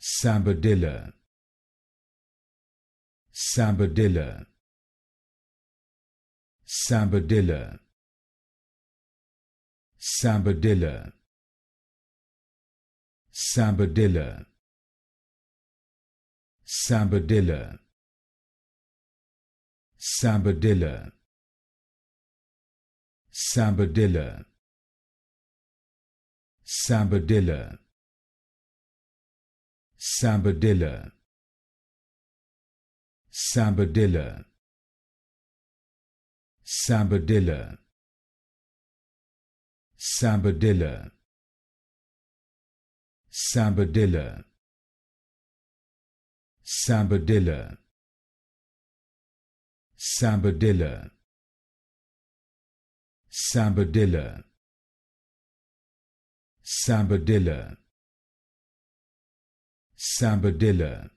Sabadilla, Sabadilla, Sabadilla, Sabadilla, Sabadilla, Sabadilla, Sabadilla, Sabadilla, Sabadilla, Sabadilla, Sabadilla, Sabadilla, Sabadilla, Sabadilla, Sabadilla, Sabadilla, Sabadilla, Sabadilla, Sabadilla,